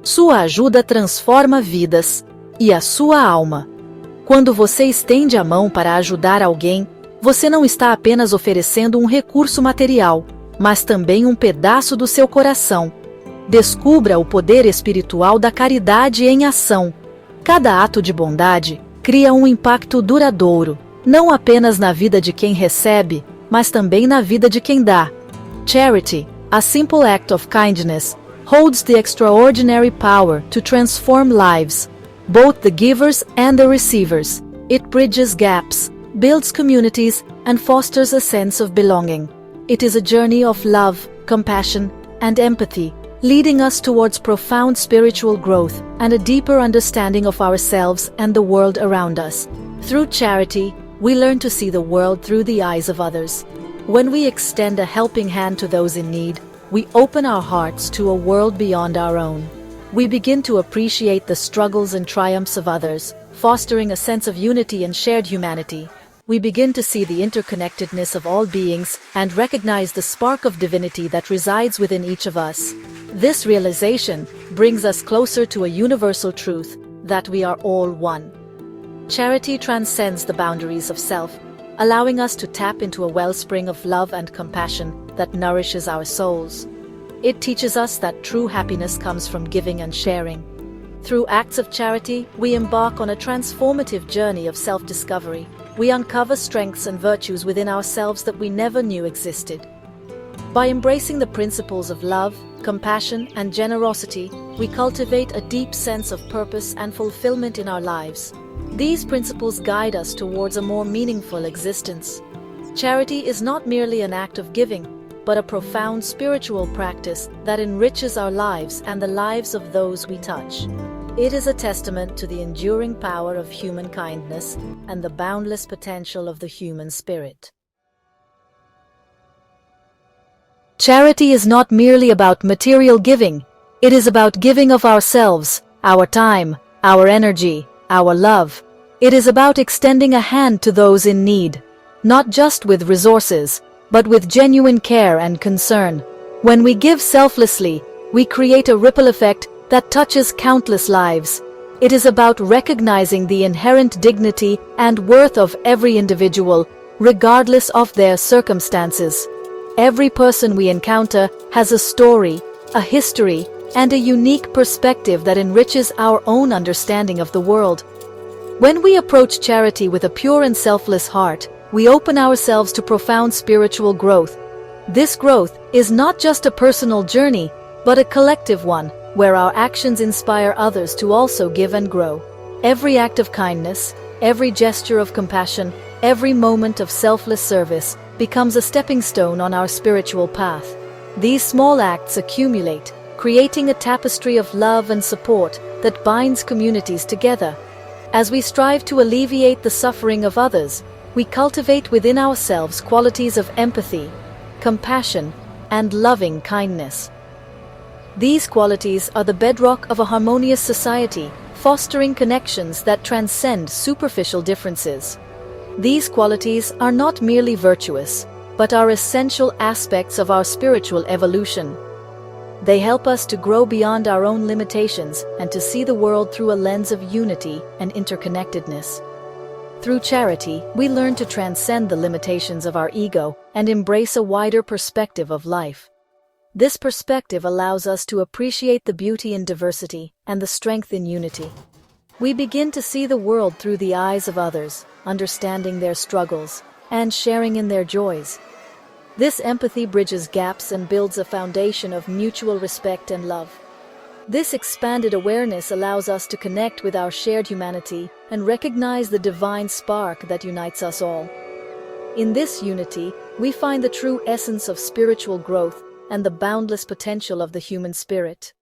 Sua ajuda transforma vidas e a sua alma. Quando você estende a mão para ajudar alguém, você não está apenas oferecendo um recurso material, mas também um pedaço do seu coração. Descubra o poder espiritual da caridade em ação. Cada ato de bondade cria um impacto duradouro, não apenas na vida de quem recebe, mas também na vida de quem dá. Charity, a simple act of kindness, holds the extraordinary power to transform lives, both the givers and the receivers. It bridges gaps, builds communities, and fosters a sense of belonging. It is a journey of love, compassion, and empathy, leading us towards profound spiritual growth and a deeper understanding of ourselves and the world around us. Through charity, we learn to see the world through the eyes of others. When we extend a helping hand to those in need, we open our hearts to a world beyond our own. We begin to appreciate the struggles and triumphs of others, fostering a sense of unity and shared humanity. We begin to see the interconnectedness of all beings and recognize the spark of divinity that resides within each of us. This realization brings us closer to a universal truth, that we are all one. Charity transcends the boundaries of self, allowing us to tap into a wellspring of love and compassion that nourishes our souls. It teaches us that true happiness comes from giving and sharing. Through acts of charity, we embark on a transformative journey of self-discovery. We uncover strengths and virtues within ourselves that we never knew existed. By embracing the principles of love, compassion, and generosity, we cultivate a deep sense of purpose and fulfillment in our lives. These principles guide us towards a more meaningful existence. Charity is not merely an act of giving, but a profound spiritual practice that enriches our lives and the lives of those we touch. It is a testament to the enduring power of human kindness and the boundless potential of the human spirit. Charity is not merely about material giving. It is about giving of ourselves, our time, our energy, our love. It is about extending a hand to those in need, not just with resources, but with genuine care and concern. When we give selflessly, we create a ripple effect that touches countless lives. It is about recognizing the inherent dignity and worth of every individual, regardless of their circumstances. Every person we encounter has a story, a history, and a unique perspective that enriches our own understanding of the world. When we approach charity with a pure and selfless heart, we open ourselves to profound spiritual growth. This growth is not just a personal journey, but a collective one, where our actions inspire others to also give and grow. Every act of kindness, every gesture of compassion, every moment of selfless service becomes a stepping stone on our spiritual path. These small acts accumulate, creating a tapestry of love and support that binds communities together. As we strive to alleviate the suffering of others, we cultivate within ourselves qualities of empathy, compassion, and loving kindness. These qualities are the bedrock of a harmonious society, fostering connections that transcend superficial differences. These qualities are not merely virtuous, but are essential aspects of our spiritual evolution. They help us to grow beyond our own limitations and to see the world through a lens of unity and interconnectedness. Through charity, we learn to transcend the limitations of our ego and embrace a wider perspective of life. This perspective allows us to appreciate the beauty in diversity and the strength in unity. We begin to see the world through the eyes of others, understanding their struggles, and sharing in their joys. This empathy bridges gaps and builds a foundation of mutual respect and love. This expanded awareness allows us to connect with our shared humanity and recognize the divine spark that unites us all. In this unity, we find the true essence of spiritual growth and the boundless potential of the human spirit.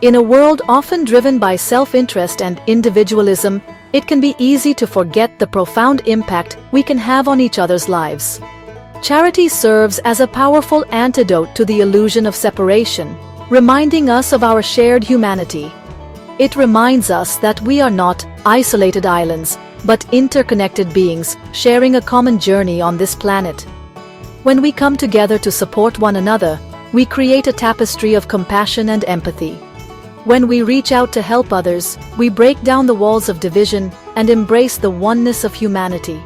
In a world often driven by self-interest and individualism, it can be easy to forget the profound impact we can have on each other's lives. Charity serves as a powerful antidote to the illusion of separation, reminding us of our shared humanity. It reminds us that we are not isolated islands, but interconnected beings sharing a common journey on this planet. When we come together to support one another, we create a tapestry of compassion and empathy. When we reach out to help others, we break down the walls of division and embrace the oneness of humanity.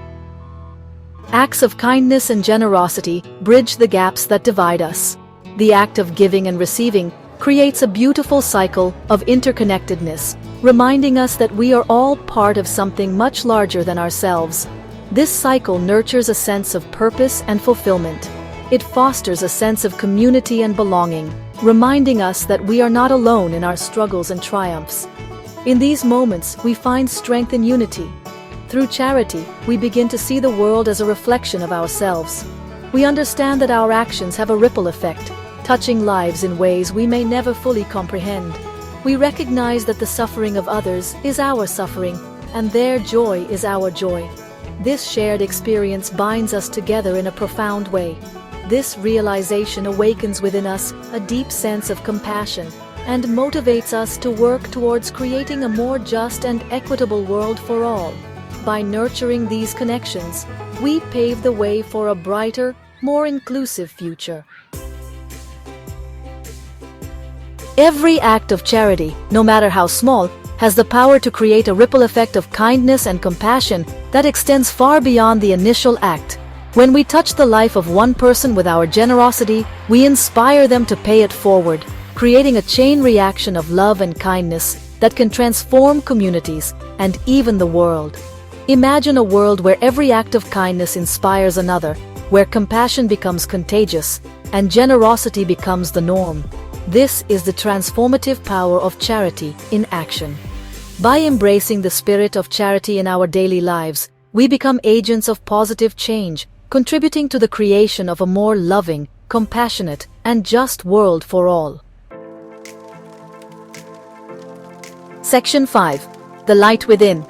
Acts of kindness and generosity bridge the gaps that divide us. The act of giving and receiving creates a beautiful cycle of interconnectedness, reminding us that we are all part of something much larger than ourselves. This cycle nurtures a sense of purpose and fulfillment. It fosters a sense of community and belonging, reminding us that we are not alone in our struggles and triumphs. In these moments, we find strength in unity. Through charity, we begin to see the world as a reflection of ourselves. We understand that our actions have a ripple effect, touching lives in ways we may never fully comprehend. We recognize that the suffering of others is our suffering, and their joy is our joy. This shared experience binds us together in a profound way. This realization awakens within us a deep sense of compassion and motivates us to work towards creating a more just and equitable world for all. By nurturing these connections, we pave the way for a brighter, more inclusive future. Every act of charity, no matter how small, has the power to create a ripple effect of kindness and compassion that extends far beyond the initial act. When we touch the life of one person with our generosity, we inspire them to pay it forward, creating a chain reaction of love and kindness that can transform communities and even the world. Imagine a world where every act of kindness inspires another, where compassion becomes contagious and generosity becomes the norm. This is the transformative power of charity in action. By embracing the spirit of charity in our daily lives, we become agents of positive change, contributing to the creation of a more loving, compassionate, and just world for all. Section 5. The Light Within.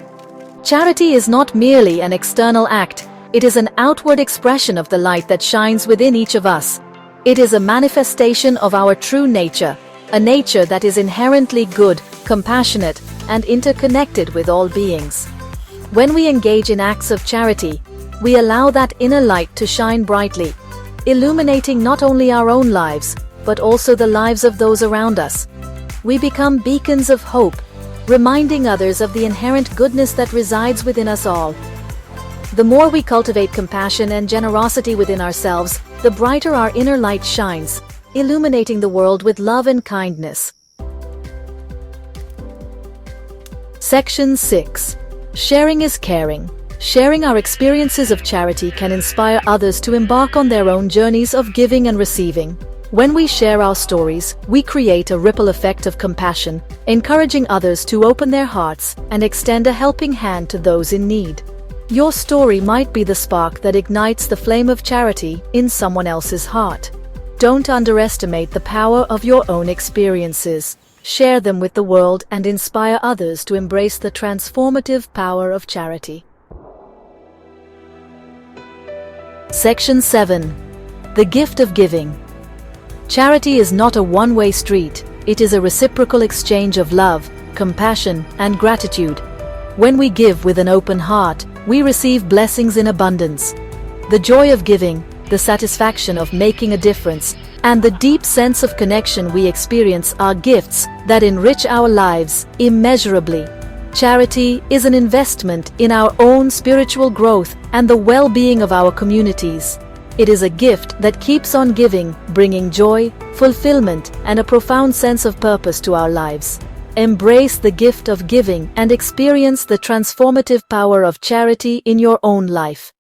Charity is not merely an external act, it is an outward expression of the light that shines within each of us. It is a manifestation of our true nature, a nature that is inherently good, compassionate, and interconnected with all beings. When we engage in acts of charity, we allow that inner light to shine brightly, illuminating not only our own lives, but also the lives of those around us. We become beacons of hope, reminding others of the inherent goodness that resides within us all. The more we cultivate compassion and generosity within ourselves, the brighter our inner light shines, illuminating the world with love and kindness. Section 6. Sharing is caring. Sharing our experiences of charity can inspire others to embark on their own journeys of giving and receiving. When we share our stories, we create a ripple effect of compassion, encouraging others to open their hearts and extend a helping hand to those in need. Your story might be the spark that ignites the flame of charity in someone else's heart. Don't underestimate the power of your own experiences. Share them with the world and inspire others to embrace the transformative power of charity. Section 7. The Gift of Giving. Charity is not a one-way street, it is a reciprocal exchange of love, compassion, and gratitude. When we give with an open heart, we receive blessings in abundance. The joy of giving, the satisfaction of making a difference, and the deep sense of connection we experience are gifts that enrich our lives immeasurably. Charity is an investment in our own spiritual growth and the well-being of our communities. It is a gift that keeps on giving, bringing joy, fulfillment, and a profound sense of purpose to our lives. Embrace the gift of giving and experience the transformative power of charity in your own life.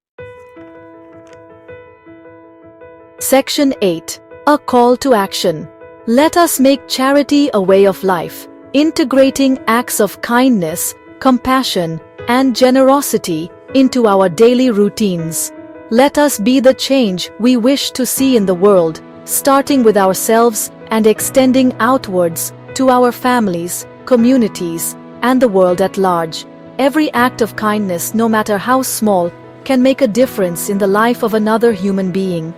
Section 8. A Call to Action. Let us make charity a way of life, integrating acts of kindness, compassion, and generosity into our daily routines. Let us be the change we wish to see in the world, starting with ourselves and extending outwards to our families, communities, and the world at large. Every act of kindness, no matter how small, can make a difference in the life of another human being.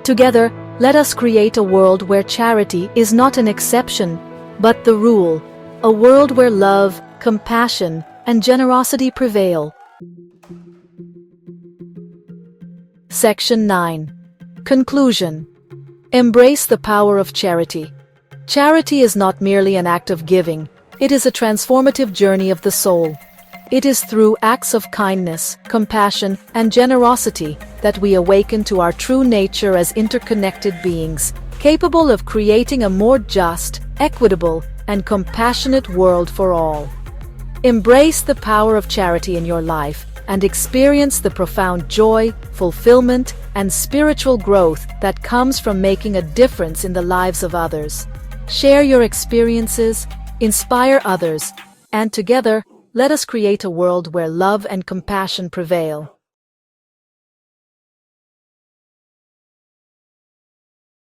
Together, let us create a world where charity is not an exception, but the rule. A world where love, compassion, and generosity prevail. Section 9. Conclusion. Embrace the power of charity. Charity is not merely an act of giving, it is a transformative journey of the soul. It is through acts of kindness, compassion, and generosity that we awaken to our true nature as interconnected beings, capable of creating a more just, equitable, and compassionate world for all. Embrace the power of charity in your life and experience the profound joy, fulfillment, and spiritual growth that comes from making a difference in the lives of others. Share your experiences, inspire others, and together, let us create a world where love and compassion prevail.